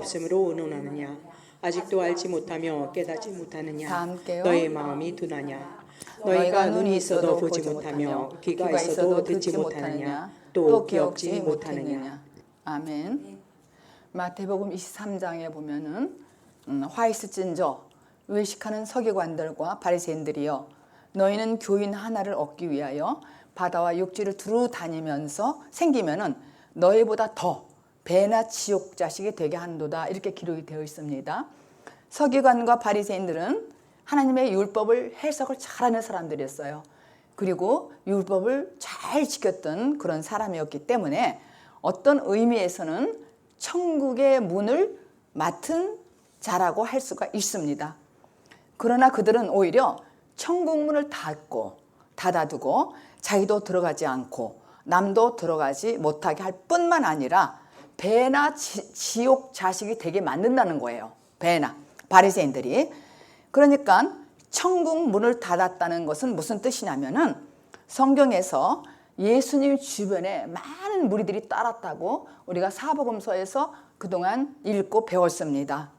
없으므로 논하느냐? 아직도 알지 못하며 깨닫지 다 못하느냐? 함께요. 너희 마음이 둔하냐? 너희가 눈이 있어도 보지 못하며 귀가 있어도 듣지 못하느냐? 또 기억지 못하느냐? 아멘. 마태복음 23장에 보면은 화이스진저 외식하는 서기관들과 바리새인들이여 너희는 교인 하나를 얻기 위하여 바다와 육지를 두루 다니면서 생기면은 너희보다 더 배나 지옥 자식이 되게 한도다, 이렇게 기록이 되어 있습니다. 서기관과 바리새인들은 하나님의 율법을 해석을 잘하는 사람들이었어요. 그리고 율법을 잘 지켰던 그런 사람이었기 때문에 어떤 의미에서는 천국의 문을 맡은 자라고 할 수가 있습니다. 그러나 그들은 오히려 천국 문을 닫아두고 자기도 들어가지 않고 남도 들어가지 못하게 할 뿐만 아니라 배나 지옥 자식이 되게 만든다는 거예요. 배나 바리새인들이. 그러니까 천국 문을 닫았다는 것은 무슨 뜻이냐면은 성경에서 예수님 주변에 많은 무리들이 따랐다고 우리가 사복음서에서 그동안 읽고 배웠습니다.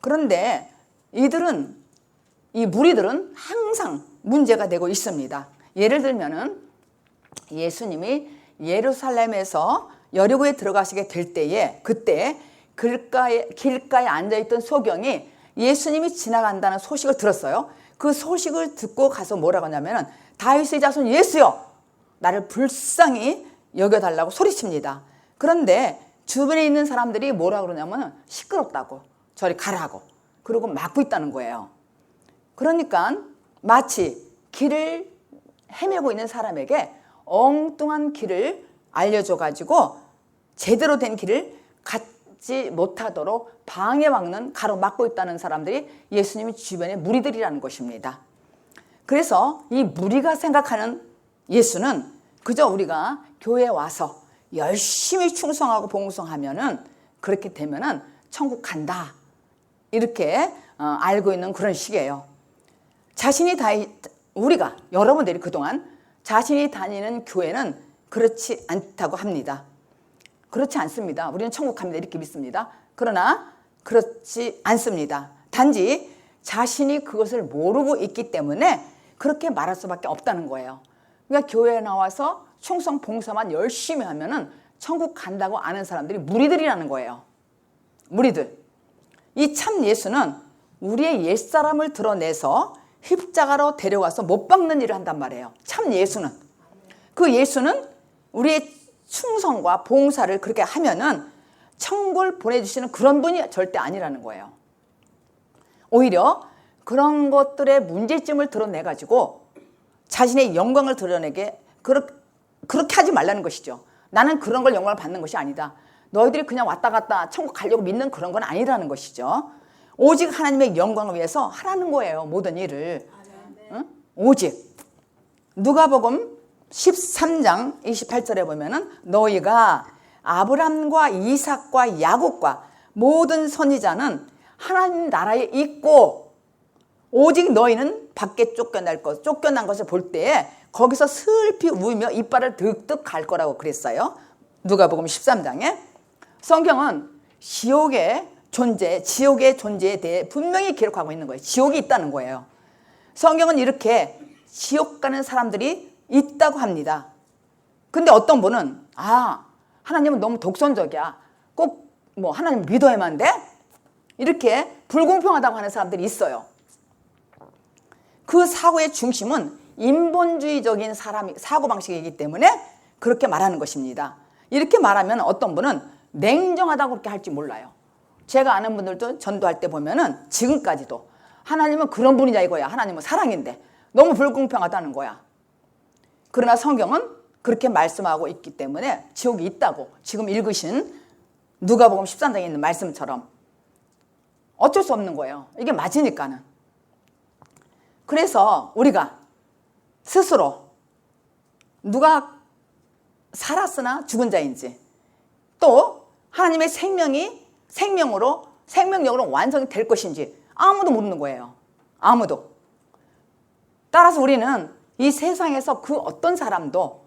그런데 이 무리들은 항상 문제가 되고 있습니다. 예를 들면은 예수님이 예루살렘에서 여리고에 들어가시게 될 때에 그때 길가에 앉아있던 소경이 예수님이 지나간다는 소식을 들었어요. 그 소식을 듣고 가서 뭐라고 하냐면은 다윗의 자손 예수여, 나를 불쌍히 여겨달라고 소리칩니다. 그런데 주변에 있는 사람들이 뭐라고 그러냐면 시끄럽다고, 저리 가라고, 그러고 막고 있다는 거예요. 그러니까 마치 길을 헤매고 있는 사람에게 엉뚱한 길을 알려줘가지고 제대로 된 길을 갖지 못하도록 방해막는, 가로막고 있다는 사람들이 예수님의 주변의 무리들이라는 것입니다. 그래서 이 무리가 생각하는 예수는 그저 우리가 교회에 와서 열심히 충성하고 봉송하면은, 그렇게 되면은 천국 간다, 이렇게 알고 있는 그런 식이에요. 우리가, 여러분들이 그동안 자신이 다니는 교회는 그렇지 않다고 합니다. 그렇지 않습니다. 우리는 천국 갑니다, 이렇게 믿습니다. 그러나 그렇지 않습니다. 단지 자신이 그것을 모르고 있기 때문에 그렇게 말할 수밖에 없다는 거예요. 그러니까 교회에 나와서 충성 봉사만 열심히 하면은 천국 간다고 아는 사람들이 무리들이라는 거예요. 무리들. 이 참 예수는 우리의 옛사람을 드러내서 십자가로 데려가서 못 박는 일을 한단 말이에요. 참 예수는. 그 예수는 우리의 충성과 봉사를 그렇게 하면은 천국을 보내주시는 그런 분이 절대 아니라는 거예요. 오히려 그런 것들의 문제점을 드러내가지고 자신의 영광을 드러내게 그렇게 하지 말라는 것이죠. 나는 그런 걸 영광을 받는 것이 아니다. 너희들이 그냥 왔다 갔다 천국 가려고 믿는 그런 건 아니라는 것이죠. 오직 하나님의 영광을 위해서 하라는 거예요, 모든 일을. 응? 오직. 누가복음 13장 28절에 보면은 너희가 아브람과 이삭과 야곱과 모든 선지자는 하나님 나라에 있고 오직 너희는 밖에 쫓겨난 것을 볼 때에 거기서 슬피 울며 이빨을 득득 갈 거라고 그랬어요. 누가복음 13장에. 성경은 지옥의 존재에 대해 분명히 기록하고 있는 거예요. 지옥이 있다는 거예요. 성경은 이렇게 지옥 가는 사람들이 있다고 합니다. 근데 어떤 분은 하나님은 너무 독선적이야, 꼭 하나님 믿어야만 돼? 이렇게 불공평하다고 하는 사람들이 있어요. 그 사고의 중심은 인본주의적인 사고방식이기 때문에 그렇게 말하는 것입니다. 이렇게 말하면 어떤 분은 냉정하다고 그렇게 할지 몰라요. 제가 아는 분들도 전도할 때 보면은 지금까지도 하나님은 그런 분이냐 이거야. 하나님은 사랑인데 너무 불공평하다는 거야. 그러나 성경은 그렇게 말씀하고 있기 때문에 지옥이 있다고, 지금 읽으신 누가복음 13장에 있는 말씀처럼 어쩔 수 없는 거예요. 이게 맞으니까는. 그래서 우리가 스스로 누가 살았으나 죽은 자인지, 또 하나님의 생명력으로 완성이 될 것인지 아무도 모르는 거예요. 아무도. 따라서 우리는 이 세상에서 그 어떤 사람도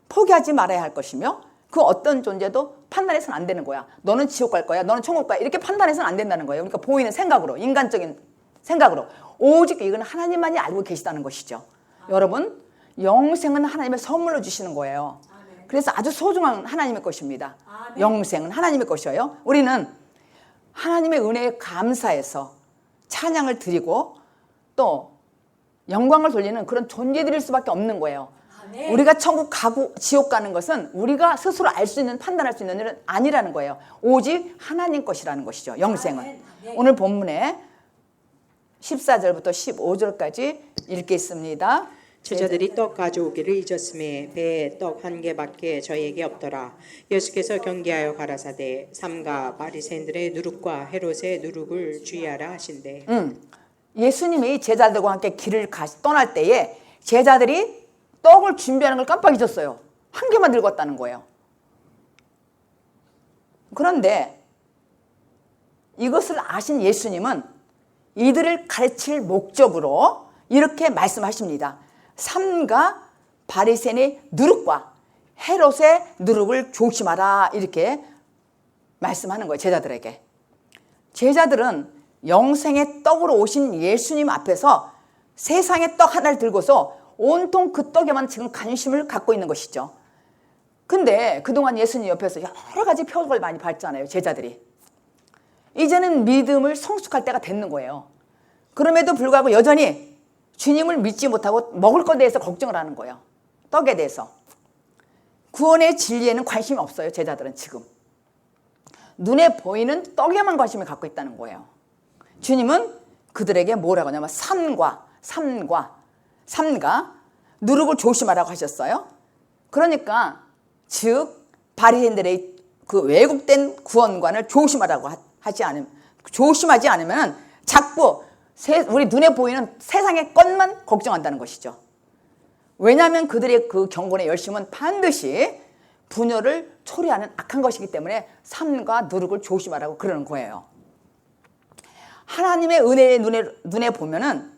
포기하지 말아야 할 것이며 그 어떤 존재도 판단해서는 안 되는 거야. 너는 지옥 갈 거야, 너는 천국 갈 거야, 이렇게 판단해서는 안 된다는 거예요. 그러니까 보이는 생각으로, 인간적인 생각으로. 오직 이건 하나님만이 알고 계시다는 것이죠. 여러분, 영생은 하나님의 선물로 주시는 거예요. 그래서 아주 소중한 하나님의 것입니다. 영생은 하나님의 것이에요. 우리는 하나님의 은혜에 감사해서 찬양을 드리고 또 영광을 돌리는 그런 존재들일 수밖에 없는 거예요. 우리가 천국 가고 지옥 가는 것은 우리가 스스로 알 수 있는, 판단할 수 있는 일은 아니라는 거예요. 오직 하나님 것이라는 것이죠. 영생은. 오늘 본문에 14절부터 15절까지 읽겠습니다. 제자들이 떡 가져오기를 잊었음에 배에 떡 한 개밖에 저에게 없더라. 예수께서 경계하여 가라사대 삼가 바리새인들의 누룩과 헤롯의 누룩을 주의하라 하신대. 예수님이 제자들과 함께 길을 떠날 때에 제자들이 떡을 준비하는 걸 깜빡 잊었어요. 한 개만 들고 왔다는 거예요. 그런데 이것을 아신 예수님은 이들을 가르칠 목적으로 이렇게 말씀하십니다. 삼가 바리새인의 누룩과 헤롯의 누룩을 조심하라, 이렇게 말씀하는 거예요. 제자들에게. 제자들은 영생의 떡으로 오신 예수님 앞에서 세상의 떡 하나를 들고서 온통 그 떡에만 지금 관심을 갖고 있는 것이죠. 근데 그동안 예수님 옆에서 여러 가지 표적을 많이 봤잖아요. 제자들이. 이제는 믿음을 성숙할 때가 됐는 거예요. 그럼에도 불구하고 여전히 주님을 믿지 못하고 먹을 것에 대해서 걱정을 하는 거예요. 떡에 대해서. 구원의 진리에는 관심이 없어요. 제자들은 지금. 눈에 보이는 떡에만 관심을 갖고 있다는 거예요. 주님은 그들에게 뭐라고 하냐면 삼가 누룩을 조심하라고 하셨어요. 그러니까 즉 바리새인들의 그 왜곡된 구원관을 조심하지 않으면 자꾸 우리 눈에 보이는 세상의 것만 걱정한다는 것이죠. 왜냐하면 그들의 그 경건의 열심은 반드시 분열을 초래하는 악한 것이기 때문에 삼가 누룩을 조심하라고 그러는 거예요. 하나님의 은혜의 눈에 보면은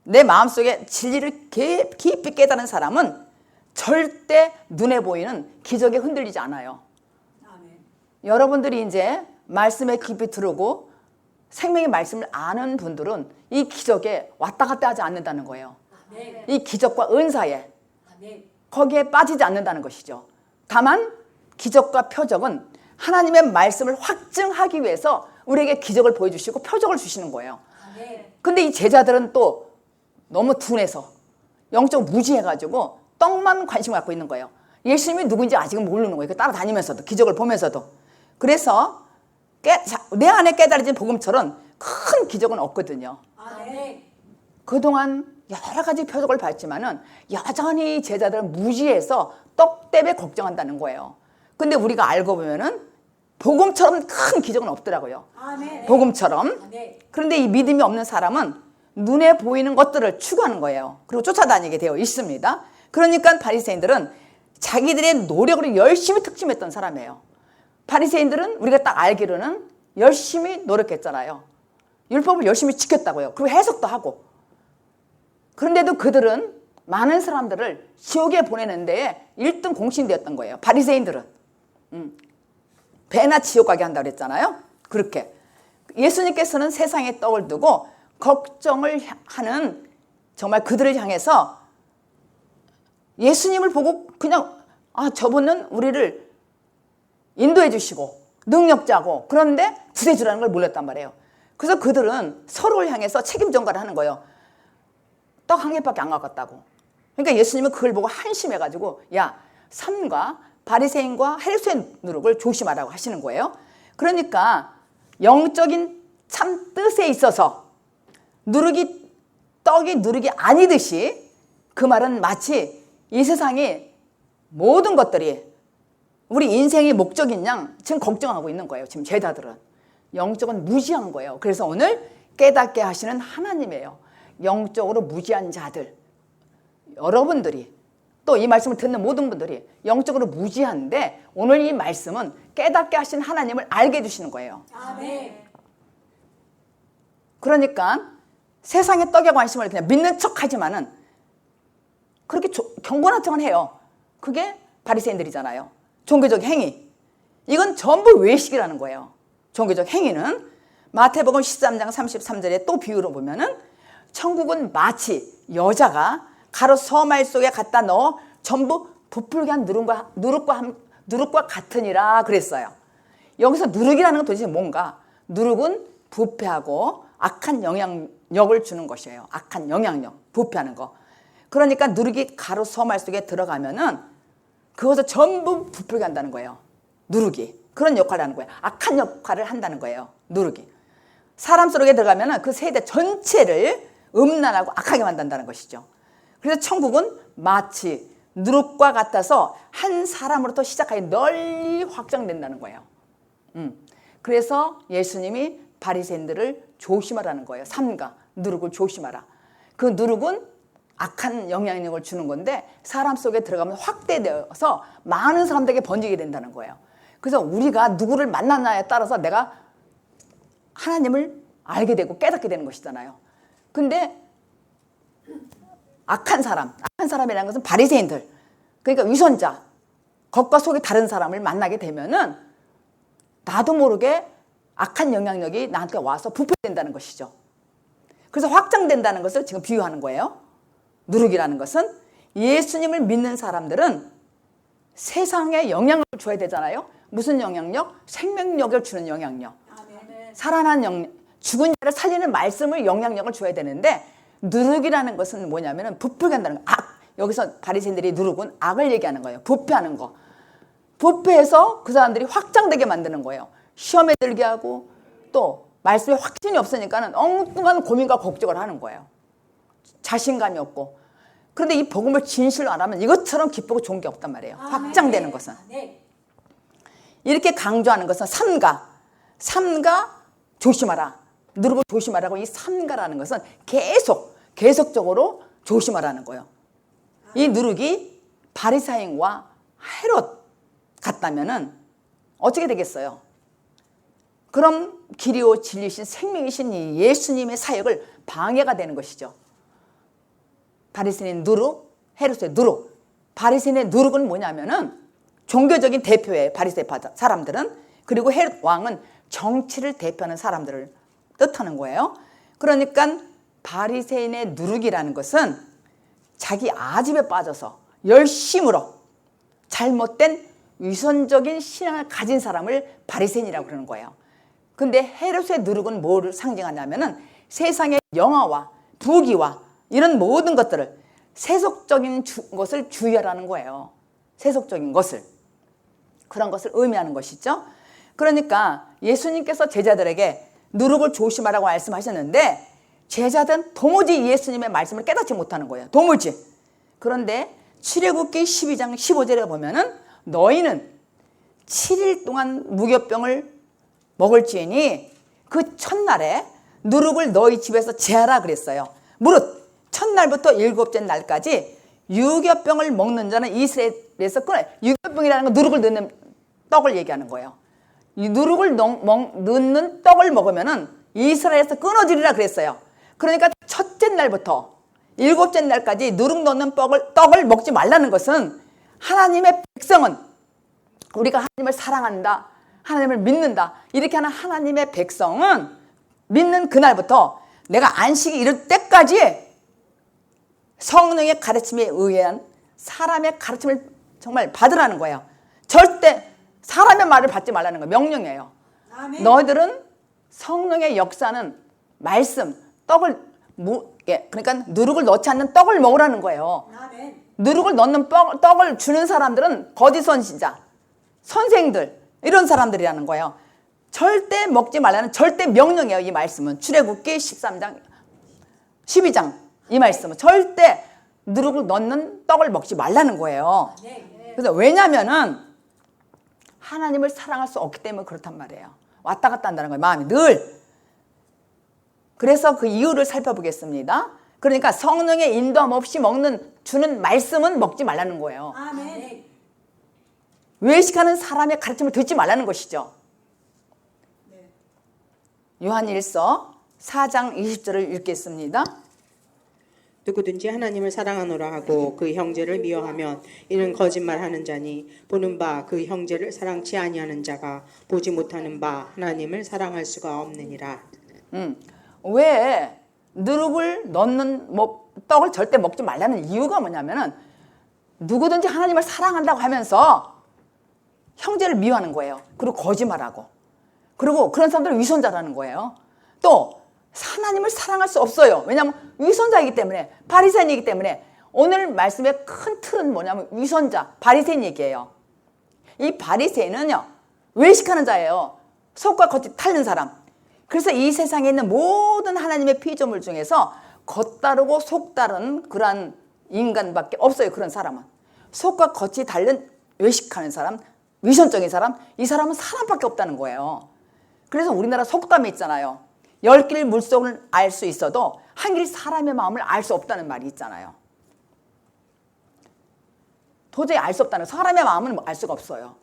내 마음속에 진리를 깊이 깨달은 사람은 절대 눈에 보이는 기적에 흔들리지 않아요. 아멘. 여러분들이 이제 말씀에 깊이 들어오고 생명의 말씀을 아는 분들은 이 기적에 왔다 갔다 하지 않는다는 거예요. 아멘. 이 기적과 은사에 아멘. 거기에 빠지지 않는다는 것이죠. 다만 기적과 표적은 하나님의 말씀을 확증하기 위해서 우리에게 기적을 보여주시고 표적을 주시는 거예요. 근데 이 제자들은 또 너무 둔해서 영적 무지해가지고 떡만 관심을 갖고 있는 거예요. 예수님이 누구인지 아직은 모르는 거예요. 따라다니면서도 기적을 보면서도. 그래서 내 안에 깨달아진 복음처럼 큰 기적은 없거든요. 그동안 여러 가지 표적을 봤지만은 여전히 제자들은 무지해서 떡 때문에 걱정한다는 거예요. 근데 우리가 알고 보면은 복음처럼 큰 기적은 없더라고요. 복음처럼. 그런데 이 믿음이 없는 사람은 눈에 보이는 것들을 추구하는 거예요. 그리고 쫓아다니게 되어 있습니다. 그러니까 바리새인들은 자기들의 노력으로 열심히 특심했던 사람이에요. 바리새인들은 우리가 딱 알기로는 열심히 노력했잖아요. 율법을 열심히 지켰다고요. 그리고 해석도 하고. 그런데도 그들은 많은 사람들을 지옥에 보내는 데에 1등 공신되었던 거예요. 바리새인들은. 배나 지옥 가게 한다고 그랬잖아요. 그렇게. 예수님께서는 세상에 떡을 두고 걱정을 하는 정말 그들을 향해서 예수님을 보고 그냥 저분은 우리를 인도해 주시고 능력자고 그런데 구세주라는 걸 몰랐단 말이에요. 그래서 그들은 서로를 향해서 책임 전가를 하는 거예요. 떡 한 개밖에 안 갖았다고. 그러니까 예수님은 그걸 보고 한심해가지고 야, 삼가 바리새인과 헤롯의 누룩을 조심하라고 하시는 거예요. 그러니까 영적인 참 뜻에 있어서 떡이 누룩이 아니듯이 그 말은 마치 이 세상의 모든 것들이 우리 인생의 목적인 양 지금 걱정하고 있는 거예요. 지금 제자들은. 영적은 무지한 거예요. 그래서 오늘 깨닫게 하시는 하나님이에요. 영적으로 무지한 자들, 여러분들이 또 이 말씀을 듣는 모든 분들이 영적으로 무지한데 오늘 이 말씀은 깨닫게 하신 하나님을 알게 해주시는 거예요. 아멘. 그러니까 세상의 떡에 관심을 그냥 믿는 척하지만은 그렇게 경건한 척은 해요. 그게 바리새인들이잖아요. 종교적 행위. 이건 전부 외식이라는 거예요. 종교적 행위는 마태복음 13장 33절에 또 비유로 보면은 천국은 마치 여자가 가로 서말 속에 갖다 넣어 전부 부풀게 한 누룩과 같으니라 그랬어요. 여기서 누룩이라는 건 도대체 뭔가? 누룩은 부패하고 악한 영향력을 주는 것이에요. 악한 영향력, 부패하는 거. 그러니까 누룩이 가로 서말 속에 들어가면은 그것을 전부 부풀게 한다는 거예요. 누룩이. 그런 역할을 하는 거예요. 악한 역할을 한다는 거예요. 누룩이. 사람 속에 들어가면은 그 세대 전체를 음란하고 악하게 만든다는 것이죠. 그래서 천국은 마치 누룩과 같아서 한 사람으로부터 시작하여 널리 확장된다는 거예요. 그래서 예수님이 바리새인들을 조심하라는 거예요. 삼가, 누룩을 조심하라. 그 누룩은 악한 영향력을 주는 건데 사람 속에 들어가면 확대되어서 많은 사람들에게 번지게 된다는 거예요. 그래서 우리가 누구를 만나냐에 따라서 내가 하나님을 알게 되고 깨닫게 되는 것이잖아요. 근데 악한 사람이라는 것은 바리새인들, 그러니까 위선자, 겉과 속이 다른 사람을 만나게 되면은 나도 모르게 악한 영향력이 나한테 와서 부패된다는 것이죠. 그래서 확장된다는 것을 지금 비유하는 거예요. 누룩이라는 것은 예수님을 믿는 사람들은 세상에 영향을 줘야 되잖아요. 무슨 영향력? 생명력을 주는 영향력. 살아난 영향, 죽은 자를 살리는 말씀을 영향력을 줘야 되는데 누룩이라는 것은 뭐냐면 부풀게 한다는 거. 악. 여기서 바리새인들이 누룩은 악을 얘기하는 거예요. 부패하는 거. 부패해서 그 사람들이 확장되게 만드는 거예요. 시험에 들게 하고 또 말씀에 확신이 없으니까는 엉뚱한 고민과 걱정을 하는 거예요. 자신감이 없고. 그런데 이 복음을 진실로 안 하면 이것처럼 기쁘고 좋은 게 없단 말이에요. 확장되는 것은. 이렇게 강조하는 것은 삼가 조심하라. 누룩을 조심하라고. 이 삼가라는 것은 계속적으로 조심하라는 거예요. 이 누룩이 바리새인과 헤롯 같다면은 어떻게 되겠어요? 그럼 길이요 진리신 생명이신 이 예수님의 사역을 방해가 되는 것이죠. 바리새인의 누룩, 헤롯의 누룩. 바리새인의 누룩은 뭐냐면은 종교적인 대표예요. 바리새 사람들은. 그리고 헤롯 왕은 정치를 대표하는 사람들을 뜻하는 거예요. 그러니까 바리새인의 누룩이라는 것은 자기 아집에 빠져서 열심으로 잘못된 위선적인 신앙을 가진 사람을 바리새인이라고 그러는 거예요. 근데 헤롯의 누룩은 뭐를 상징하냐면은 세상의 영화와 부귀와 이런 모든 것들을 세속적인 것을 주의하라는 거예요. 세속적인 것을. 그런 것을 의미하는 것이죠. 그러니까 예수님께서 제자들에게 누룩을 조심하라고 말씀하셨는데 제자들은 도무지 예수님의 말씀을 깨닫지 못하는 거예요. 도무지. 그런데 출애굽기 12장 15절에 보면은 너희는 7일 동안 무교병을 먹을지니 그 첫날에 누룩을 너희 집에서 제하라 그랬어요. 무릇 첫날부터 일곱째 날까지 유교병을 먹는 자는 이스라엘에서 끊어요. 유교병이라는 건 누룩을 넣는 떡을 얘기하는 거예요. 이 누룩을 넣는 떡을 먹으면은 이스라엘에서 끊어지리라 그랬어요. 그러니까 첫째 날부터 일곱째 날까지 누룩 넣는 떡을 먹지 말라는 것은 하나님의 백성은 우리가 하나님을 사랑한다, 하나님을 믿는다 이렇게 하는 하나님의 백성은 믿는 그날부터 내가 안식이 이를 때까지 성령의 가르침에 의한 사람의 가르침을 정말 받으라는 거예요. 절대 사람의 말을 받지 말라는 거예요. 명령이에요. 아멘. 너희들은 성령의 역사는 말씀, 떡을 그러니까 누룩을 넣지 않는 떡을 먹으라는 거예요. 아멘. 누룩을 넣는 떡을 주는 사람들은 거짓 선지자, 선생들 이런 사람들이라는 거예요. 절대 먹지 말라는 절대 명령이에요. 이 말씀은 출애굽기 13장 12장 이 말씀은 절대 누룩을 넣는 떡을 먹지 말라는 거예요. 그래서 왜냐면은 하나님을 사랑할 수 없기 때문에 그렇단 말이에요. 왔다 갔다 한다는 거예요. 마음이 늘. 그래서 그 이유를 살펴보겠습니다. 그러니까 성령의 인도함 없이 주는 말씀은 먹지 말라는 거예요. 아멘. 외식하는 사람의 가르침을 듣지 말라는 것이죠. 네. 요한 1서 4장 20절을 읽겠습니다. 누구든지 하나님을 사랑하노라 하고 그 형제를 미워하면 이는 거짓말하는 자니 보는 바 그 형제를 사랑치 아니하는 자가 보지 못하는 바 하나님을 사랑할 수가 없느니라. 왜 누룩을 넣는 떡을 절대 먹지 말라는 이유가 뭐냐면은 누구든지 하나님을 사랑한다고 하면서 형제를 미워하는 거예요. 그리고 거짓말하고. 그리고 그런 사람들은 위선자라는 거예요. 또 하나님을 사랑할 수 없어요. 왜냐하면 위선자이기 때문에, 바리새인이기 때문에. 오늘 말씀의 큰 틀은 뭐냐면 위선자, 바리새인 얘기예요. 이 바리새인은요, 외식하는 자예요. 속과 겉이 탈른 사람. 그래서 이 세상에 있는 모든 하나님의 피조물 중에서 겉다르고 속다른 그러한 인간밖에 없어요. 그런 사람은. 속과 겉이 다른 외식하는 사람, 위선적인 사람, 이 사람은 사람밖에 없다는 거예요. 그래서 우리나라 속담에 있잖아요. 10길 물속을 알 수 있어도 한 길 사람의 마음을 알 수 없다는 말이 있잖아요. 도저히 알 수 없다는, 사람의 마음은 알 수가 없어요.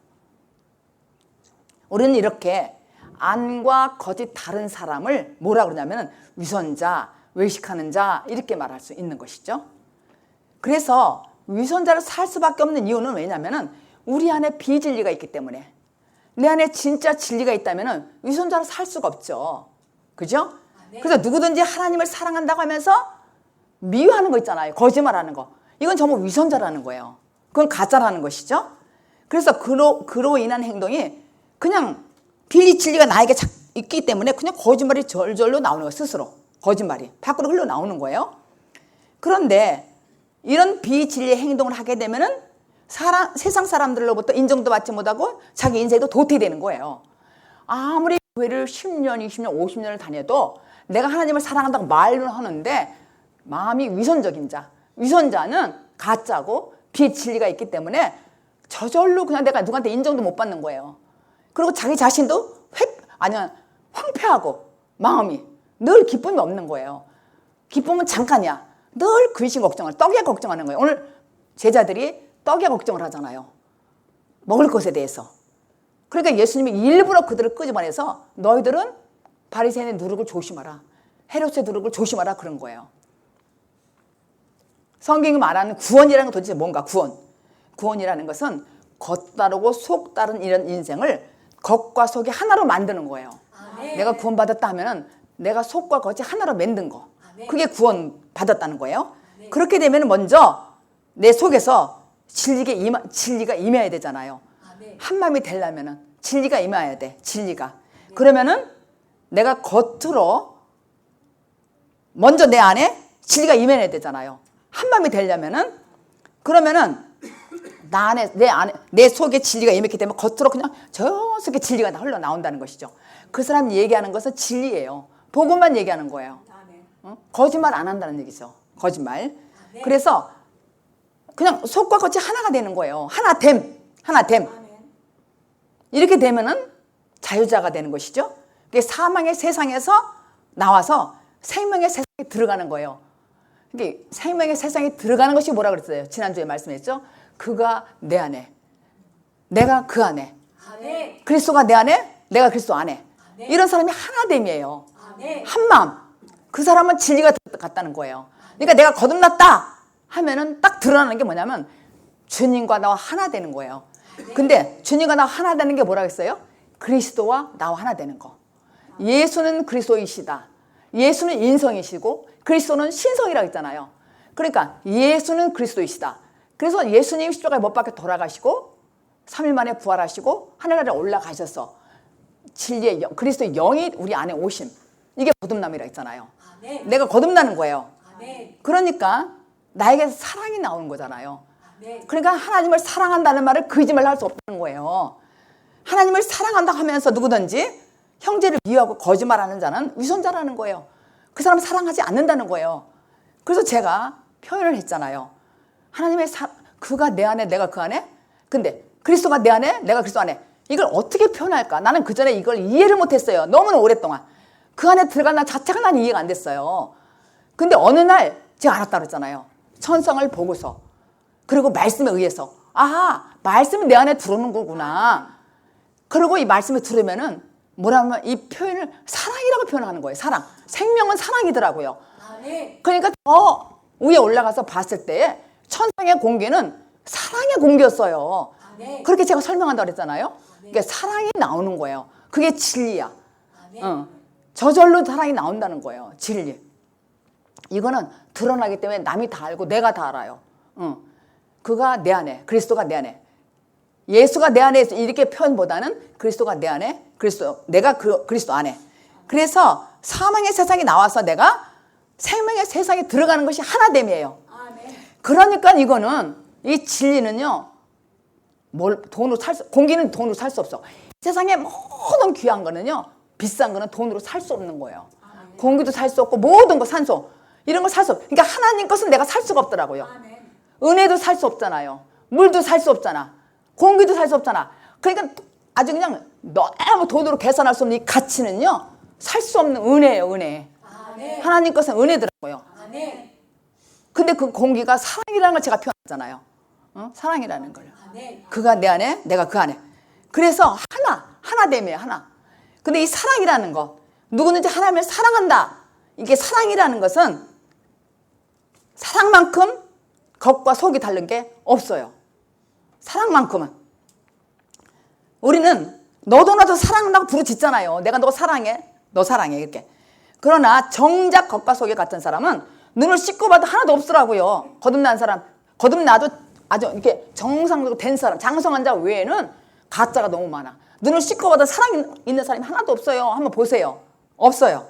우리는 이렇게 안과 겉이 다른 사람을 뭐라 그러냐면 위선자, 외식하는 자 이렇게 말할 수 있는 것이죠. 그래서 위선자를 살 수밖에 없는 이유는 왜냐면은 우리 안에 비진리가 있기 때문에. 내 안에 진짜 진리가 있다면은 위선자를 살 수가 없죠. 그죠? 그래서 누구든지 하나님을 사랑한다고 하면서 미워하는 거 있잖아요. 거짓말하는 거. 이건 전부 위선자라는 거예요. 그건 가짜라는 것이죠. 그래서 그로 인한 행동이 그냥 비진리가 나에게 있기 때문에 그냥 거짓말이 절절로 나오는 거예요. 스스로. 거짓말이 밖으로 흘러나오는 거예요. 그런데 이런 비진리의 행동을 하게 되면은 세상 사람들로부터 인정도 받지 못하고 자기 인생도 도태되는 거예요. 아무리 교회를 10년, 20년, 50년을 다녀도 내가 하나님을 사랑한다고 말을 하는데 마음이 위선적인 자. 위선자는 가짜고 비진리가 있기 때문에 저절로 그냥 내가 누구한테 인정도 못 받는 거예요. 그리고 자기 자신도 황폐하고 마음이 늘 기쁨이 없는 거예요. 기쁨은 잠깐이야. 늘 근심 걱정을, 떡에 걱정하는 거예요. 오늘 제자들이 떡에 걱정을 하잖아요. 먹을 것에 대해서. 그러니까 예수님이 일부러 그들을 끄집어내서 너희들은 바리새인의 누룩을 조심하라. 헤롯의 누룩을 조심하라 그런 거예요. 성경이 말하는 구원이라는 건 도대체 뭔가? 구원이라는 것은 겉다르고 속다른 이런 인생을 겉과 속이 하나로 만드는 거예요. 아멘. 내가 구원받았다 하면은 내가 속과 겉이 하나로 만든 거. 아멘. 그게 구원받았다는 거예요. 아멘. 그렇게 되면 먼저 내 속에서 진리가 임해야 되잖아요. 아멘. 한 마음이 되려면은 진리가 임해야 돼. 진리가. 아멘. 그러면은 내가 겉으로 먼저 내 안에 진리가 임해야 되잖아요. 한 마음이 되려면은 그러면은 내 속에 진리가 임했기 때문에 겉으로 그냥 저속에 진리가 흘러나온다는 것이죠. 그 사람이 얘기하는 것은 진리예요. 복음만 얘기하는 거예요. 거짓말 안 한다는 얘기죠. 거짓말. 그래서 그냥 속과 겉이 하나가 되는 거예요. 하나됨. 이렇게 되면은 자유자가 되는 것이죠. 그게 사망의 세상에서 나와서 생명의 세상에 들어가는 거예요. 이게 생명의 세상에 들어가는 것이 뭐라 그랬어요? 지난주에 말씀했죠. 그가 내 안에, 내가 그 안에, 아멘. 그리스도가 내 안에, 내가 그리스도 안에. 아멘. 이런 사람이 하나됨이에요. 아멘. 한 마음. 그 사람은 진리가 같다는 거예요. 그러니까 내가 거듭났다 하면은 딱 드러나는 게 뭐냐면 주님과 나와 하나 되는 거예요. 근데 주님과 나와 하나 되는 게 뭐라고 했어요? 그리스도와 나와 하나 되는 거. 예수는 그리스도이시다. 예수는 인성이시고 그리스도는 신성이라고 했잖아요. 그러니까 예수는 그리스도이시다. 그래서 예수님 십자가에 못 박혀 돌아가시고 3일 만에 부활하시고 하늘나라에 올라가셔서 진리의 영, 그리스도의 영이 우리 안에 오심. 이게 거듭남이라 했잖아요. 아멘. 내가 거듭나는 거예요. 아멘. 그러니까 나에게 사랑이 나오는 거잖아요. 아멘. 그러니까 하나님을 사랑한다는 말을 거짓말 할 수 없다는 거예요. 하나님을 사랑한다 하면서 누구든지 형제를 미워하고 거짓말하는 자는 위선자라는 거예요. 그 사람 사랑하지 않는다는 거예요. 그래서 제가 표현을 했잖아요. 하나님의 그가 내 안에 내가 그 안에. 근데 그리스도가 내 안에 내가 그리스도 안에. 이걸 어떻게 표현할까? 나는 그전에 이걸 이해를 못했어요. 너무나 오랫동안. 그 안에 들어간 나 자체가 난 이해가 안 됐어요. 근데 어느 날 제가 알았다 그랬잖아요. 천성을 보고서. 그리고 말씀에 의해서. 아하, 말씀이 내 안에 들어오는 거구나. 그리고 이 말씀을 들으면은 뭐라면 이 표현을 사랑이라고 표현하는 거예요. 사랑. 생명은 사랑이더라고요. 그러니까 더 위에 올라가서 봤을 때 천상의 공기는 사랑의 공기였어요. 그렇게 제가 설명한다고 그랬잖아요. 그러니까 사랑이 나오는 거예요. 그게 진리야. 저절로 사랑이 나온다는 거예요. 진리. 이거는 드러나기 때문에 남이 다 알고 내가 다 알아요. 그가 내 안에, 그리스도가 내 안에. 예수가 내 안에 이렇게 표현보다는 그리스도가 내 안에, 내가 그리스도 안에. 그래서 사망의 세상에 나와서 내가 생명의 세상에 들어가는 것이 하나됨이에요. 그러니까 이거는, 이 진리는요, 공기는 돈으로 살 수 없어. 세상에 모든 귀한 거는요, 비싼 거는 돈으로 살 수 없는 거예요. 공기도 살 수 없고, 모든 거, 산소, 이런 거 살 수 없어. 그러니까 하나님 것은 내가 살 수가 없더라고요. 은혜도 살 수 없잖아요. 물도 살 수 없잖아. 공기도 살 수 없잖아. 그러니까 아주 그냥 너무 돈으로 계산할 수 없는 이 가치는요, 살 수 없는 은혜예요, 은혜. 하나님 것은 은혜더라고요. 근데 그 공기가 사랑이라는 걸 제가 표현했잖아요. 사랑이라는 걸. 그가 내 안에, 내가 그 안에. 그래서 하나됨이에요, 하나. 근데 이 사랑이라는 거, 누구든지 하나님을 사랑한다. 이게 사랑이라는 것은 사랑만큼 겉과 속이 다른 게 없어요. 사랑만큼은. 우리는 너도 나도 사랑한다고 부르짖잖아요. 내가 너 사랑해. 너 사랑해. 이렇게. 그러나 정작 겉과 속이 같은 사람은 눈을 씻고 봐도 하나도 없더라고요. 거듭난 사람. 거듭나도 아주 이렇게 정상적으로 된 사람, 장성한 자 외에는 가짜가 너무 많아. 눈을 씻고 봐도 사랑 있는 사람이 하나도 없어요. 한번 보세요. 없어요.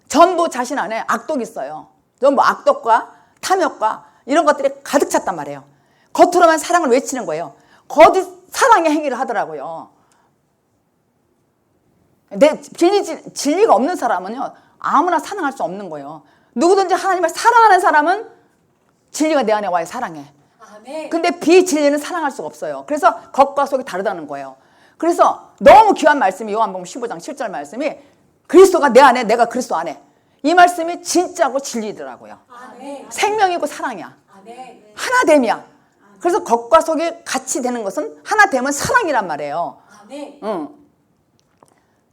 전부 자신 안에 악독이 있어요. 전부 악독과 탐욕과 이런 것들이 가득 찼단 말이에요. 겉으로만 사랑을 외치는 거예요. 거짓 사랑의 행위를 하더라고요. 진리가 없는 사람은요, 아무나 사랑할 수 없는 거예요. 누구든지 하나님을 사랑하는 사람은 진리가 내 안에 와요. 사랑해. 근데 비진리는 사랑할 수가 없어요. 그래서 겉과 속이 다르다는 거예요. 그래서 너무 귀한 말씀이 요한복음 15장 7절 말씀이 그리스도가 내 안에, 내가 그리스도 안에. 이 말씀이 진짜고 진리더라고요. 생명이고 사랑이야. 하나됨이야. 그래서 겉과 속이 같이 되는 것은 하나됨은 사랑이란 말이에요.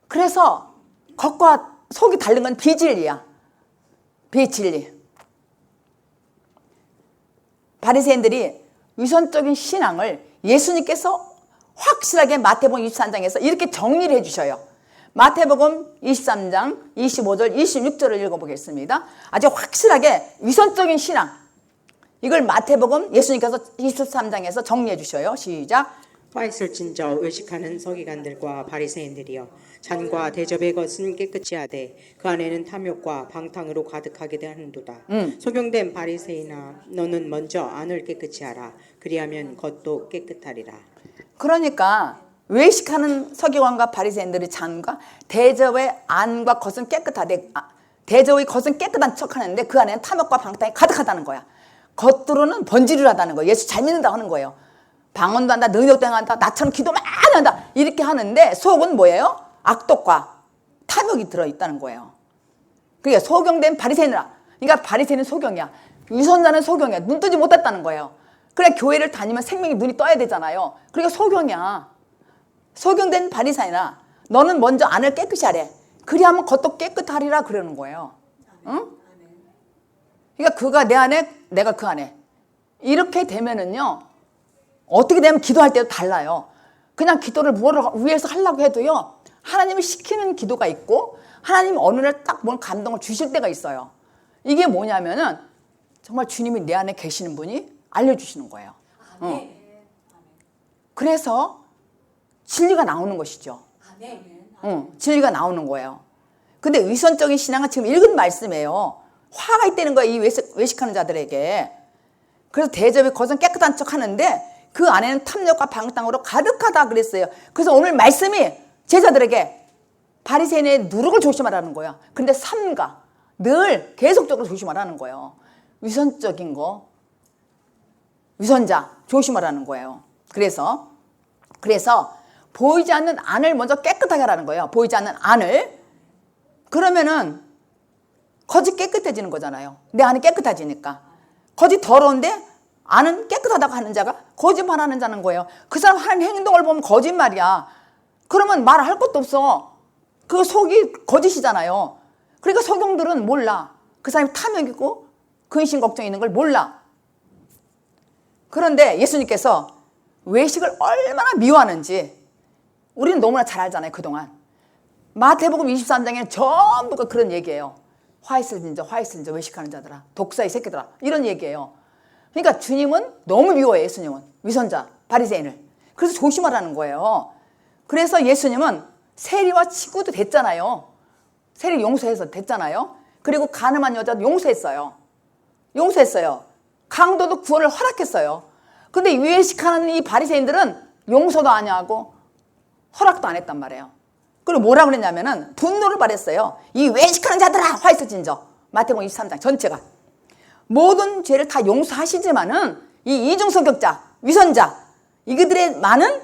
그래서 겉과 속이 다른 건 비진리야. 비진리. 바리새인들이 위선적인 신앙을 예수님께서 확실하게 마태복음 23장에서 이렇게 정리를 해주셔요. 마태복음 23장 25절 26절을 읽어보겠습니다. 아주 확실하게 위선적인 신앙, 이걸 마태복음 예수님께서 23장에서 정리해 주셔요. 시작. 화 있을진저 의식하는 서기관들과 바리새인들이여, 잔과 대접의 것은 깨끗이 하되 그 안에는 탐욕과 방탕으로 가득하게 하는도다. 소경된 바리새인아, 너는 먼저 안을 깨끗이 하라. 그리하면 겉도 깨끗하리라. 그러니까 외식하는 서기관과 바리새인들의 잔과 대접의 안과 겉은 깨끗하되, 대접의 겉은 깨끗한 척하는데 그 안에는 탐욕과 방탕이 가득하다는 거야. 겉으로는 번지르르하다는 거예요. 예수 잘 믿는다고 하는 거예요. 방언도 한다, 능력도 행한다, 나처럼 기도 많이 한다, 이렇게 하는데 속은 뭐예요? 악독과 탐욕이 들어있다는 거예요. 그러니까 소경된 바리새인이라. 그러니까 바리새인은 소경이야. 위선자는 소경이야. 눈 뜨지 못했다는 거예요. 그래 교회를 다니면 생명이 눈이 떠야 되잖아요. 그러니까 소경이야. 소경된 바리새인아, 너는 먼저 안을 깨끗이 하래. 그리하면 겉도 깨끗하리라 그러는 거예요. 응? 그러니까 그가 내 안에, 내가 그 안에. 이렇게 되면은요, 어떻게 되면 기도할 때도 달라요. 그냥 기도를 뭐를 위해서 하려고 해도요, 하나님이 시키는 기도가 있고 하나님이 어느 날 딱 뭘 감동을 주실 때가 있어요. 이게 뭐냐면은 정말 주님이 내 안에 계시는 분이 알려주시는 거예요. 그래서 진리가 나오는 것이죠. 진리가 나오는 거예요. 근데 위선적인 신앙은 지금 읽은 말씀이에요. 화가 있다는 거예요, 이 외식하는 자들에게. 그래서 대접의 겉은 깨끗한 척 하는데 그 안에는 탐욕과 방탕으로 가득하다 그랬어요. 그래서 오늘 말씀이 제자들에게 바리새인의 누룩을 조심하라는 거야. 근데 삼가 늘 계속적으로 조심하라는 거예요. 위선적인 거, 위선자 조심하라는 거예요. 그래서 보이지 않는 안을 먼저 깨끗하게 하라는 거예요. 보이지 않는 안을. 그러면은 겉이 깨끗해지는 거잖아요. 내 안이 깨끗해지니까. 겉이 더러운데 안은 깨끗하다고 하는 자가 거짓말하는 자는 거예요. 그 사람 하는 행동을 보면 거짓말이야. 그러면 말할 것도 없어. 그 속이 거짓이잖아요. 그러니까 소경들은 몰라. 그 사람이 탐욕이고 근심 걱정이 있는 걸 몰라. 그런데 예수님께서 외식을 얼마나 미워하는지 우리는 너무나 잘 알잖아요. 그동안 마태복음 23장에는 전부가 그런 얘기예요. 화 있을 진저 외식하는 자들아, 독사의 새끼들아, 이런 얘기예요. 그러니까 주님은 너무 미워해요. 예수님은 위선자 바리새인을. 그래서 조심하라는 거예요. 그래서 예수님은 세리와 친구도 됐잖아요. 세리 용서해서 됐잖아요. 그리고 가늠한 여자도 용서했어요. 강도도 구원을 허락했어요. 근데 외식하는 이 바리새인들은 용서도 안 하고 허락도 안 했단 말이에요. 그리고 뭐라 그랬냐면은 분노를 발했어요. 이 외식하는 자들아, 화 있을진저. 마태복음 23장 전체가 모든 죄를 다 용서하시지만은 이 이중성격자, 위선자, 이들의 많은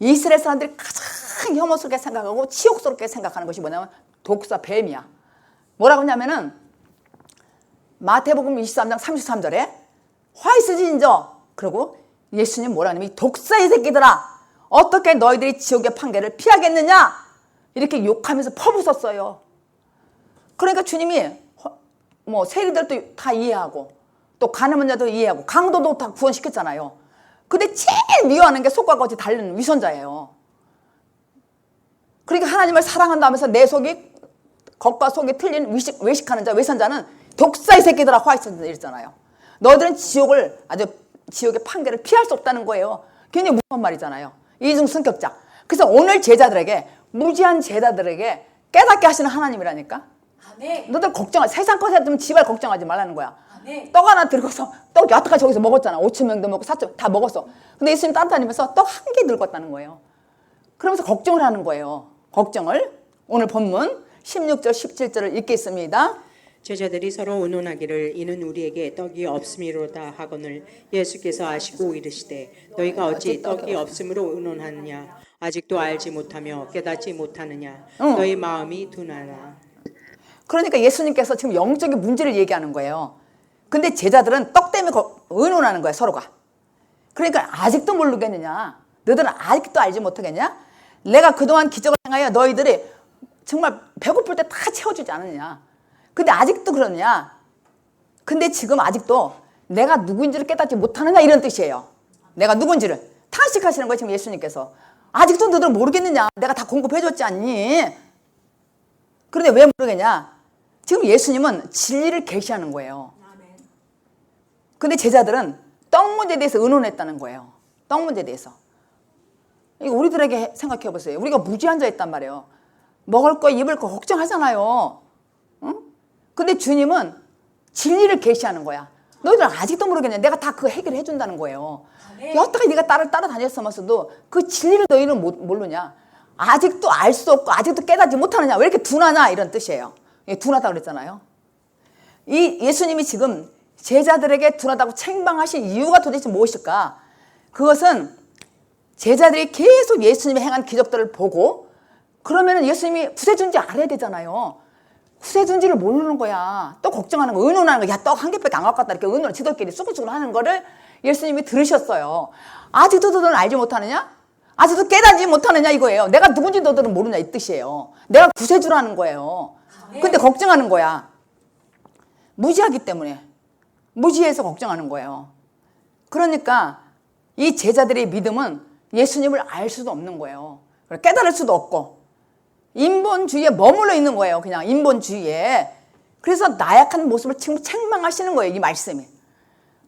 이스라엘 사람들이 가장 혐오스럽게 생각하고 치욕스럽게 생각하는 것이 뭐냐면 독사, 뱀이야. 뭐라고 하냐면은 마태복음 23장 33절에 화 있을진저. 그리고 예수님 뭐라 하냐면 이 독사의 새끼들아, 어떻게 너희들이 지옥의 판결을 피하겠느냐, 이렇게 욕하면서 퍼붓었어요. 그러니까 주님이 뭐 세리들도 다 이해하고 또 가늠한 자도 이해하고 강도도 다 구원시켰잖아요. 근데 제일 미워하는 게 속과 겉이 다른 위선자예요. 그러니까 하나님을 사랑한다 하면서 내 속이 겉과 속이 틀린 외식하는 자, 외선자는 독사의 새끼들아, 화 있을진저 이랬잖아요. 너희들은 지옥의 판결을 피할 수 없다는 거예요. 굉장히 무서운 말이잖아요. 이중성격자. 그래서 오늘 제자들에게, 무지한 제자들에게 깨닫게 하시는 하나님이라니까. 아멘. 너들 세상 것에 좀 지발 걱정하지 말라는 거야. 아멘. 떡 하나 들고서 떡 여태까지 저기서 먹었잖아. 5,000명도 먹고 4,000명 다 먹었어. 근데 예수님 따라다니면서 떡 한 개 늙었다는 거예요. 그러면서 걱정을 하는 거예요. 걱정을. 오늘 본문 16절 17절을 읽겠습니다. 제자들이 서로 의논하기를 이는 우리에게 떡이 없음이로다 하거늘 예수께서 아시고 이르시되 너희가 어찌 떡이 없음으로 의논하느냐, 아직도 알지 못하며 깨닫지 못하느냐, 너희 마음이 둔하나. 그러니까 예수님께서 지금 영적인 문제를 얘기하는 거예요. 근데 제자들은 떡 때문에 의논하는 거야, 서로가. 그러니까 아직도 모르겠느냐, 너희들은 아직도 알지 못하겠냐, 내가 그동안 기적을 행하여 너희들이 정말 배고플 때 다 채워주지 않았냐, 근데 아직도 그러느냐, 근데 지금 아직도 내가 누구인지를 깨닫지 못하느냐, 이런 뜻이에요. 내가 누군지를 탄식하시는 거예요. 지금 예수님께서 아직도 너희들 모르겠느냐, 내가 다 공급해줬지 않니. 그런데 왜 모르겠냐, 지금 예수님은 진리를 계시하는 거예요. 근데 제자들은 떡 문제에 대해서 의논했다는 거예요. 떡 문제에 대해서. 이거 우리들에게 생각해 보세요. 우리가 무지한 자였단 말이에요. 먹을 거 입을 거 걱정하잖아요. 응? 근데 주님은 진리를 계시하는 거야. 너희들은 아직도 모르겠냐, 내가 다 그거 해결해 준다는 거예요. 여태까지 네가 따라다녔으면서도 그 진리를 너희는 모르냐, 아직도 알 수 없고 아직도 깨닫지 못하느냐, 왜 이렇게 둔하냐, 이런 뜻이에요. 둔하다고 그랬잖아요. 이 예수님이 지금 제자들에게 둔하다고 책망하신 이유가 도대체 무엇일까? 그것은 제자들이 계속 예수님이 행한 기적들을 보고, 그러면 예수님이 구세주인지 알아야 되잖아요. 구세주인지를 모르는 거야. 또 걱정하는 거, 의논하는 거. 야, 떡 한 개밖에 안 갖고 왔다, 이렇게 의논, 지들끼리 수근수근 하는 거를 예수님이 들으셨어요. 아직도 너희들은 알지 못하느냐? 아직도 깨닫지 못하느냐, 이거예요. 내가 누군지 너희들은 모르냐, 이 뜻이에요. 내가 구세주라는 거예요. 근데 걱정하는 거야. 무지하기 때문에. 무지해서 걱정하는 거예요. 그러니까 이 제자들의 믿음은 예수님을 알 수도 없는 거예요. 깨달을 수도 없고 인본주의에 머물러 있는 거예요. 그냥 인본주의에. 그래서 나약한 모습을 지금 책망하시는 거예요, 이 말씀이.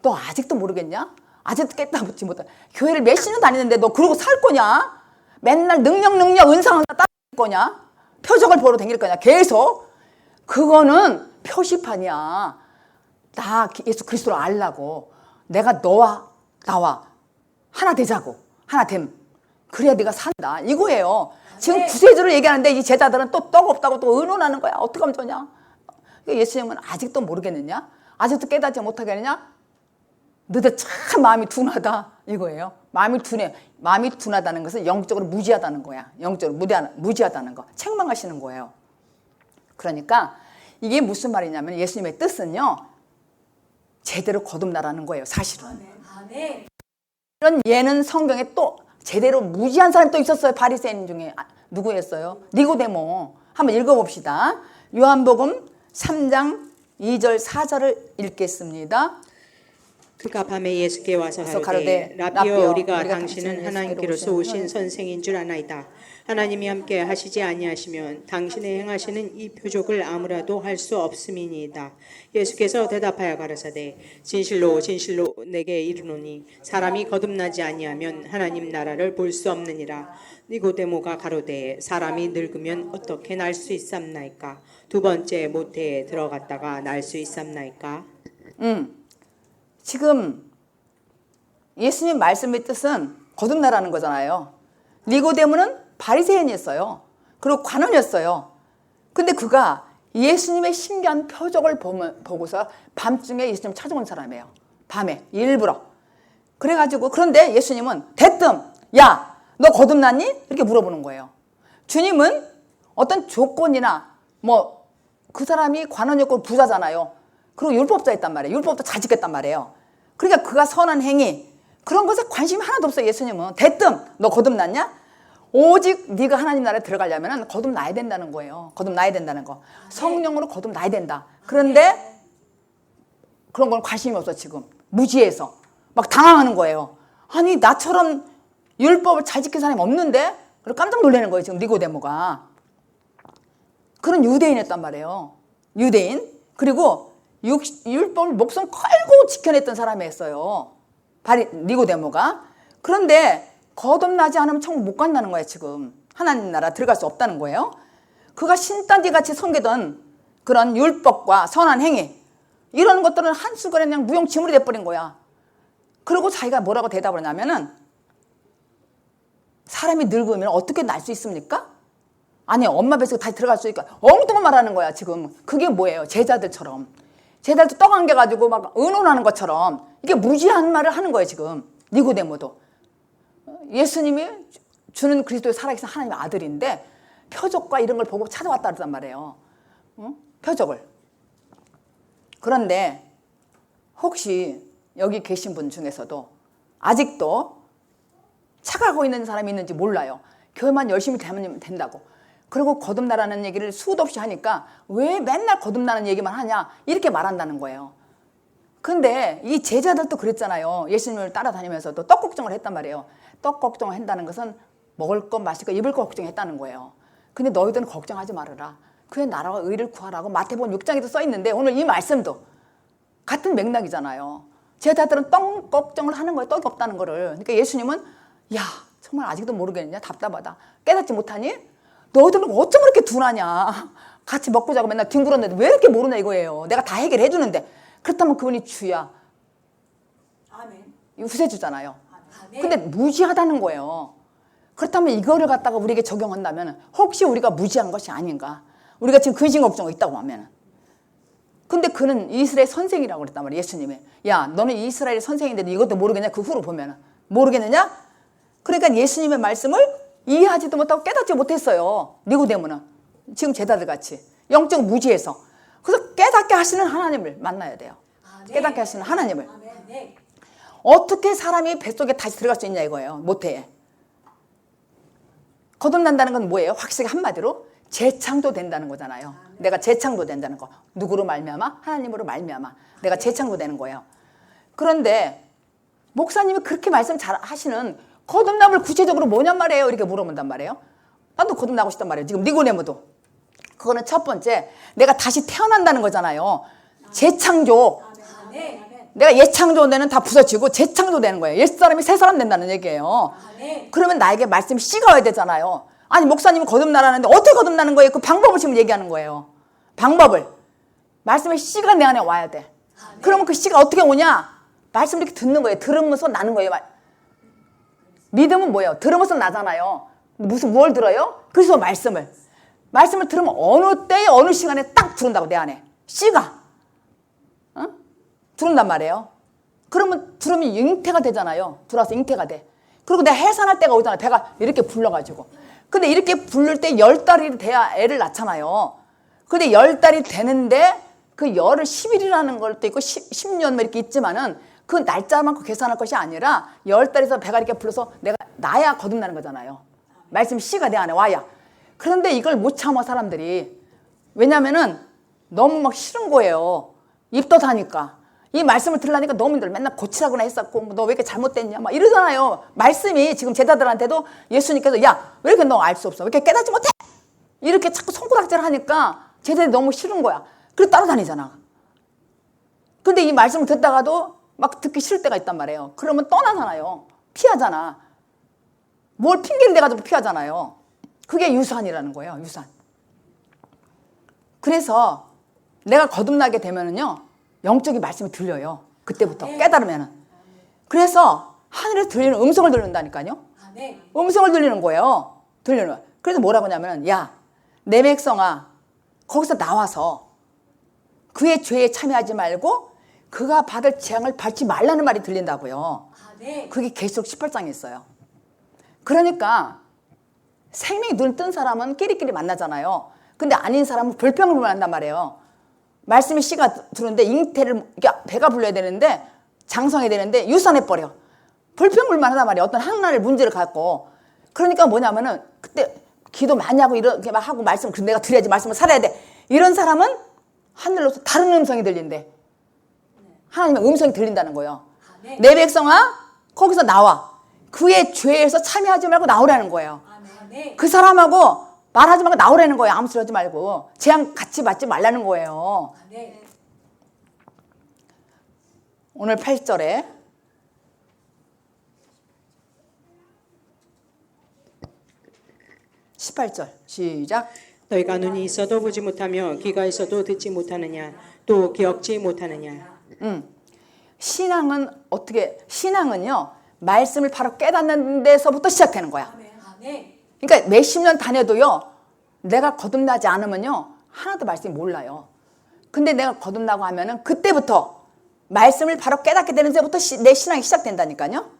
너 아직도 모르겠냐? 아직도 깨닫지 못해. 교회를 몇십 년 다니는데 너 그러고 살 거냐? 맨날 능력 은상 따를 거냐? 표적을 보러 다닐 거냐? 계속. 그거는 표시판이야. 나 예수 그리스도를 알라고. 내가 너와 나와 하나 되자고. 하나 됨. 그래야 네가 산다, 이거예요. 지금 구세주를 얘기하는데 이 제자들은 또 떡 없다고 또 의논하는 거야. 어떻게 하면 좋냐? 예수님은 아직도 모르겠느냐? 아직도 깨닫지 못하겠느냐? 너희들 참 마음이 둔하다, 이거예요. 마음이 둔해. 마음이 둔하다는 것은 영적으로 무지하다는 거야. 영적으로 무지하다는 거. 책망하시는 거예요. 그러니까 이게 무슨 말이냐면 예수님의 뜻은요, 제대로 거듭나라는 거예요, 사실은. 아멘. 이런 예는 성경에 또 제대로 무지한 사람이 또 있었어요. 바리새인 중에. 누구였어요? 니고데모. 한번 읽어봅시다. 요한복음 3장 2절 4절을 읽겠습니다. 그가 밤에 예수께 와서 그래서 가로되 가로되, 라비여 우리가 우리가 당신은 하나님께로서 오신 선생인 줄 아나이다. 하나님이 함께 하시지 아니하시면 당신의 행하시는 이 표적을 아무라도 할 수 없음이니이다. 예수께서 대답하여 가라사대 진실로 진실로 내게 이르노니 사람이 거듭나지 아니하면 하나님 나라를 볼 수 없느니라. 니고데모가 가로되 사람이 늙으면 어떻게 날 수 있삼나이까? 두 번째 모태에 들어갔다가 날 수 있삼나이까? 지금 예수님 말씀의 뜻은 거듭나라는 거잖아요. 니고데모는 바리새인이었어요. 그리고 관원이었어요. 근데 그가 예수님의 신기한 표적을 보고서 밤중에 예수님 찾아온 사람이에요. 밤에 일부러. 그래가지고 그런데 예수님은 대뜸 야, 너 거듭났니? 이렇게 물어보는 거예요. 주님은 어떤 조건이나 뭐 그 사람이 관원이었고 부자잖아요. 그리고 율법자였단 말이에요. 율법도 잘 지켰단 말이에요. 그러니까 그가 선한 행위 그런 것에 관심이 하나도 없어요. 예수님은 대뜸 너 거듭났냐? 오직 네가 하나님 나라에 들어가려면 거듭나야 된다는 거예요. 거듭나야 된다는 거. 성령으로 거듭나야 된다. 그런데 그런 건 관심이 없어 지금. 무지해서 막 당황하는 거예요. 아니 나처럼 율법을 잘 지킨 사람이 없는데? 그리고 깜짝 놀라는 거예요. 지금 니고데모가. 그런 유대인이었단 말이에요. 유대인. 그리고 율법을 목숨 걸고 지켜냈던 사람이었어요. 니고데모가. 그런데 거듭나지 않으면 천국 못 간다는 거예요. 지금 하나님 나라 들어갈 수 없다는 거예요. 그가 신단지같이 섬기던 그런 율법과 선한 행위 이런 것들은 한순간에 그냥 무용지물이 돼버린 거야. 그리고 자기가 뭐라고 대답을 하냐면은 사람이 늙으면 어떻게 날 수 있습니까? 아니 엄마 뱃속에 다시 들어갈 수 있으니까 엉뚱한 말하는 거야 지금. 그게 뭐예요? 제자들처럼. 제자들 떡 안겨가지고 막 의논하는 것처럼 이게 무지한 말을 하는 거예요 지금. 니고데모도. 예수님이 주는 그리스도의 살아계신 하나님의 아들인데 표적과 이런 걸 보고 찾아왔다 그러단 말이에요. 표적을. 그런데 혹시 여기 계신 분 중에서도 아직도 착하고 있는 사람이 있는지 몰라요. 교회만 열심히 되면 된다고. 그리고 거듭나라는 얘기를 수도 없이 하니까 왜 맨날 거듭나는 얘기만 하냐 이렇게 말한다는 거예요. 근데 이 제자들도 그랬잖아요. 예수님을 따라다니면서도 떡 걱정을 했단 말이에요. 떡 걱정을 한다는 것은 먹을 것 마실 것 입을 것 걱정했다는 거예요. 근데 너희들은 걱정하지 말아라. 그의 나라와 의를 구하라고 마태복음 6장에도 써 있는데 오늘 이 말씀도 같은 맥락이잖아요. 제자들은 떡 걱정을 하는 거예요. 떡이 없다는 거를. 그러니까 예수님은 야 정말 아직도 모르겠냐 답답하다. 깨닫지 못하니? 너희들은 어쩜 그렇게 둔하냐. 같이 먹고 자고 맨날 뒹굴었는데 왜 이렇게 모르냐 이거예요. 내가 다 해결해 주는데. 그렇다면 그분이 주야. 아멘. 후세주잖아요. 아멘. 근데 무지하다는 거예요. 그렇다면 이거를 갖다가 우리에게 적용한다면 혹시 우리가 무지한 것이 아닌가. 우리가 지금 근심 걱정이 있다고 하면. 근데 그는 이스라엘 선생이라고 그랬단 말이에요. 예수님이. 야 너는 이스라엘 선생인데 이것도 모르겠냐. 그 후로 보면 모르겠느냐. 그러니까 예수님의 말씀을 이해하지도 못하고 깨닫지 못했어요. 니고데모는. 지금 제자들 같이. 영적 무지해서. 그래서 깨닫게 하시는 하나님을 만나야 돼요. 깨닫게 하시는 하나님을. 네. 어떻게 사람이 뱃속에 다시 들어갈 수 있냐 이거예요. 모태에. 거듭난다는 건 뭐예요? 확실히 한마디로 재창조된다는 거잖아요. 내가 재창조된다는 거. 누구로 말미암아? 하나님으로 말미암아. 내가 재창조되는 거예요. 그런데 목사님이 그렇게 말씀 잘 하시는 거듭남을 구체적으로 뭐냔 말이에요. 이렇게 물어본단 말이에요. 나도 거듭나고 싶단 말이에요. 지금 니고데모도. 그거는 첫 번째 내가 다시 태어난다는 거잖아요. 재창조. 내가 예창조되는 다 부서지고 재창조되는 거예요. 옛사람이 새사람 된다는 얘기예요. 그러면 나에게 말씀이 씨가 와야 되잖아요. 아니 목사님이 거듭나라는데 어떻게 거듭나는 거예요? 그 방법을 지금 얘기하는 거예요. 방법을. 말씀의 씨가 내 안에 와야 돼. 그러면 그 씨가 어떻게 오냐? 말씀을 이렇게 듣는 거예요. 들으면서 나는 거예요. 믿음은 뭐예요? 들으면서 나잖아요. 뭘 들어요? 그래서 말씀을 들으면 어느 때에 어느 시간에 딱 들은다고 내 안에 씨가 들은단 말이에요. 그러면 들으면 잉태가 되잖아요. 들어와서 잉태가 돼. 그리고 내가 해산할 때가 오잖아요. 배가 이렇게 불러가지고. 근데 이렇게 부를 때 10달이 돼야 애를 낳잖아요. 근데 10달이 되는데 그 열을 10일이라는 것도 있고 10년 이렇게 있지만은 그 날짜만큼 계산할 것이 아니라 10달에서 배가 이렇게 불러서 내가 나야 거듭나는 거잖아요. 말씀 씨가 내 안에 와야. 그런데 이걸 못 참아 사람들이. 왜냐면은 너무 막 싫은 거예요. 입도 다니까. 이 말씀을 들으려니까 너무 힘들어. 맨날 고치라고나 했었고 너 왜 이렇게 잘못됐냐 막 이러잖아요. 말씀이 지금 제자들한테도 예수님께서 야 왜 이렇게 너 알 수 없어? 왜 이렇게 깨닫지 못해? 이렇게 자꾸 손가락질을 하니까 제자들이 너무 싫은 거야. 그래서 따라다니잖아. 근데 이 말씀을 듣다가도 막 듣기 싫을 때가 있단 말이에요. 그러면 떠나잖아요. 피하잖아. 뭘 핑계를 대가지고 피하잖아요. 그게 유산이라는 거예요. 유산. 그래서 내가 거듭나게 되면은요 영적인 말씀이 들려요. 그때부터 깨달으면은. 그래서 하늘에서 들리는 음성을 들린다니까요. 음성을 들리는 거예요. 들리는 거예요. 그래서 뭐라고 하냐면 야, 내 백성아 거기서 나와서 그의 죄에 참여하지 말고 그가 받을 재앙을 받지 말라는 말이 들린다고요. 그게 계시록 18장에 있어요. 그러니까 생명이 눈 뜬 사람은 끼리끼리 만나잖아요. 근데 아닌 사람은 불평을 만난단 말이에요. 말씀의 씨가 들어오는데 잉태를 배가 불러야 되는데 장성해야 되는데 유산해버려. 불평불만 하단 말이에요. 어떤 하나의 문제를 갖고. 그러니까 뭐냐면은 그때 기도 많이 하고 이렇게 막 하고 말씀을 내가 드려야지 말씀을 살아야 돼. 이런 사람은 하늘로서 다른 음성이 들린대. 하나님의 음성이 들린다는 거예요. 내 백성아 거기서 나와. 그의 죄에서 참여하지 말고 나오라는 거예요. 그 사람하고 말하지 말고 나오라는 거예요. 아무 소리 하지 말고. 재앙 같이 받지 말라는 거예요. 오늘 8절에 18절 시작. 너희가 눈이 있어도 보지 못하며 귀가 있어도 듣지 못하느냐 또 기억지 못하느냐. 신앙은 어떻게 신앙은요 말씀을 바로 깨닫는 데서부터 시작되는 거야. 그러니까 몇십 년 다녀도요 내가 거듭나지 않으면요 하나도 말씀이 몰라요. 근데 내가 거듭나고 하면은 그때부터 말씀을 바로 깨닫게 되는 데부터 내 신앙이 시작된다니까요.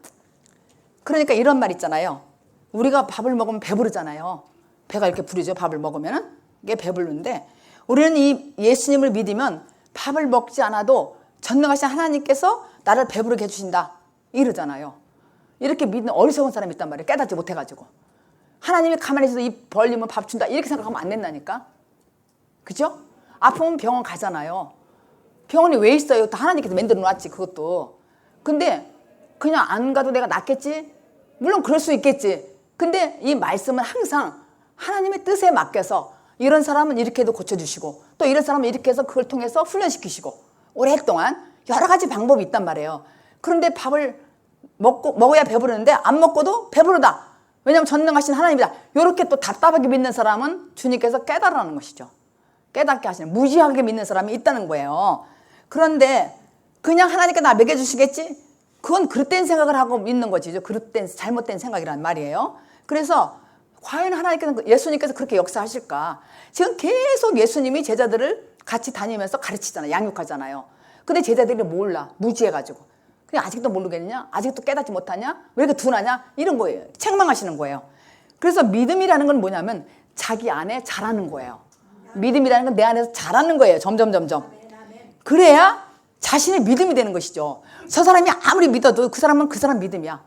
그러니까 이런 말 있잖아요. 우리가 밥을 먹으면 배부르잖아요. 배가 이렇게 부르죠. 밥을 먹으면은 이게 배부른데 우리는 이 예수님을 믿으면 밥을 먹지 않아도 전능하신 하나님께서 나를 배부르게 해주신다 이러잖아요. 이렇게 믿는 어리석은 사람이 있단 말이에요. 깨닫지 못해가지고 하나님이 가만히 있어서 입 벌리면 밥 준다 이렇게 생각하면 안 된다니까. 그죠? 아프면 병원 가잖아요. 병원이 왜 있어요? 또 하나님께서 만들어 놨지 그것도. 근데 그냥 안 가도 내가 낫겠지? 물론 그럴 수 있겠지. 근데 이 말씀은 항상 하나님의 뜻에 맡겨서 이런 사람은 이렇게 해도 고쳐주시고 또 이런 사람은 이렇게 해서 그걸 통해서 훈련시키시고 오랫동안 여러 가지 방법이 있단 말이에요. 그런데 밥을 먹어야 배부르는데 안 먹고도 배부르다. 왜냐하면 전능하신 하나님이다. 이렇게 또 답답하게 믿는 사람은 주님께서 깨달으라는 것이죠. 깨닫게 하시는 무지하게 믿는 사람이 있다는 거예요. 그런데 그냥 하나님께 나 먹여주시겠지? 그건 그릇된 생각을 하고 믿는 거지. 그릇된 잘못된 생각이란 말이에요. 그래서 과연 하나님께서 예수님께서 그렇게 역사하실까? 지금 계속 예수님이 제자들을 같이 다니면서 가르치잖아요. 양육하잖아요. 근데 제자들이 몰라. 무지해가지고. 그냥 아직도 모르겠냐? 아직도 깨닫지 못하냐? 왜 이렇게 둔하냐? 이런 거예요. 책망하시는 거예요. 그래서 믿음이라는 건 뭐냐면 자기 안에 자라는 거예요. 믿음이라는 건 내 안에서 자라는 거예요. 점점. 그래야 자신의 믿음이 되는 것이죠. 저 사람이 아무리 믿어도 그 사람은 그 사람 믿음이야.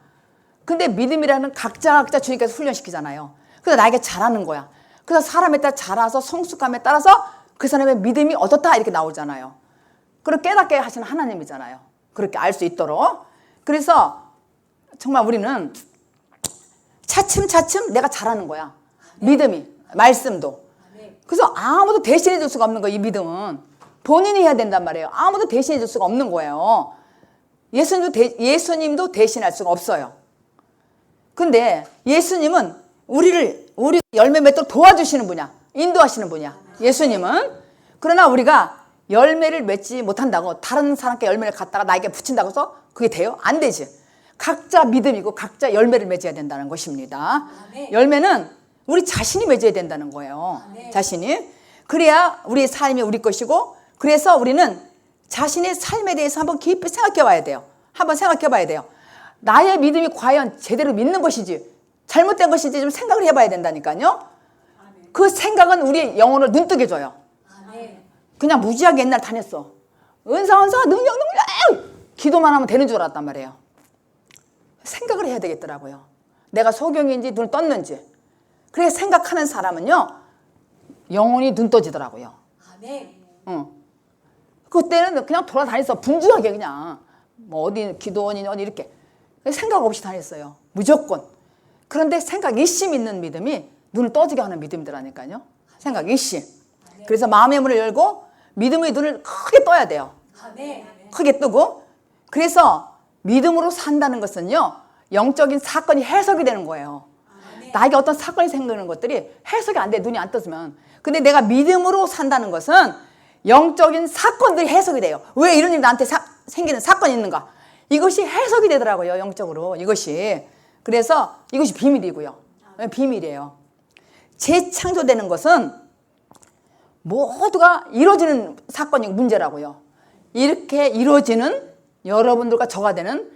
근데 믿음이라는 각자 주님께서 훈련시키잖아요. 그래서 나에게 자라는 거야. 그래서 사람에 따라 자라서 성숙감에 따라서 그 사람의 믿음이 어떻다 이렇게 나오잖아요. 그리고 깨닫게 하시는 하나님이잖아요. 그렇게 알 수 있도록. 그래서 정말 우리는 차츰 내가 자라는 거야. 믿음이, 말씀도. 그래서 아무도 대신해 줄 수가 없는 거예요. 이 믿음은. 본인이 해야 된단 말이에요. 아무도 대신해 줄 수가 없는 거예요. 예수님도 대신할 수가 없어요. 근데 예수님은 우리 열매 맺도록 도와주시는 분이야. 인도하시는 분이야. 예수님은. 그러나 우리가 열매를 맺지 못한다고 다른 사람께 열매를 갖다가 나에게 붙인다고 해서 그게 돼요? 안 되지. 각자 믿음이고 각자 열매를 맺어야 된다는 것입니다. 열매는 우리 자신이 맺어야 된다는 거예요. 자신이. 그래야 우리의 삶이 우리 것이고 그래서 우리는 자신의 삶에 대해서 한번 깊이 생각해 봐야 돼요. 한번 생각해 봐야 돼요. 나의 믿음이 과연 제대로 믿는 것이지 잘못된 것인지 좀 생각을 해봐야 된다니까요. 그 생각은 우리 영혼을 눈뜨게 줘요. 그냥 무지하게 옛날 다녔어. 은사 능력 기도만 하면 되는 줄 알았단 말이에요. 생각을 해야 되겠더라고요. 내가 소경인지 눈을 떴는지. 그렇게 생각하는 사람은요 영혼이 눈 떠지더라고요. 그때는 그냥 돌아다녔어. 분주하게 그냥. 뭐 어디 기도원이니 어디 이렇게. 생각 없이 다녔어요. 무조건. 그런데 생각 일심 있는 믿음이 눈을 떠지게 하는 믿음이더라니까요. 생각 일심. 그래서 마음의 문을 열고 믿음의 눈을 크게 떠야 돼요. 아멘. 크게 뜨고. 그래서 믿음으로 산다는 것은요, 영적인 사건이 해석이 되는 거예요. 나에게 어떤 사건이 생기는 것들이 해석이 안 돼, 눈이 안 떴으면. 근데 내가 믿음으로 산다는 것은 영적인 사건들이 해석이 돼요. 왜 이런 일이 나한테 생기는 사건이 있는가? 이것이 해석이 되더라고요, 영적으로. 이것이. 그래서 이것이 비밀이고요. 비밀이에요. 재창조되는 것은 모두가 이루어지는 사건이 문제라고요. 이렇게 이루어지는 여러분들과 저가 되는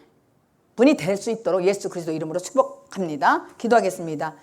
분이 될 수 있도록 예수 그리스도 이름으로 축복합니다. 기도하겠습니다.